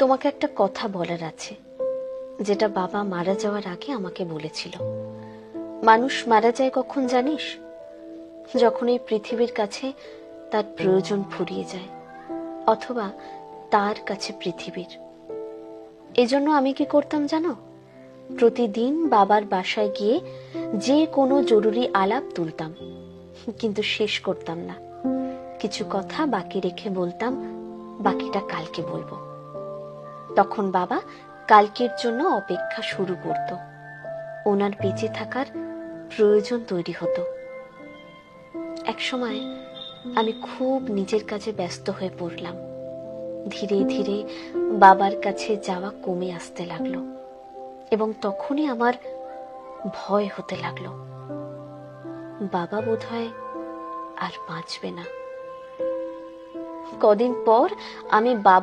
তোমাকে একটা কথা বলার আছে, যেটা বাবা মারা যাওয়ার আগে আমাকে বলেছিল। মানুষ মারা যায় কখন জানিস? যখন এই পৃথিবীর কাছে তার প্রয়োজন ফুরিয়ে যায়, অথবা তার কাছে পৃথিবীর। এজন্য আমি কি করতাম জানো? প্রতিদিন বাবার বাসায় গিয়ে যে কোনো জরুরি আলাপ তুলতাম, কিন্তু শেষ করতাম না। কিছু কথা বাকি রেখে বলতাম, বাকিটা কালকে বলবো। তখন বাবা কালকের জন্য অপেক্ষা শুরু করত। ওনার বেঁচে থাকার প্রয়োজন তৈরি হতো। একসময় আমি খুব নিজের কাজে ব্যস্ত হয়ে পড়লাম। ধীরে ধীরে বাবার কাছে যাওয়া কমে আসতে লাগলো, এবং তখনই আমার ভয় হতে লাগলো, বাবা বোধহয় আর বাঁচবে না। কদিন পর আমি বাবা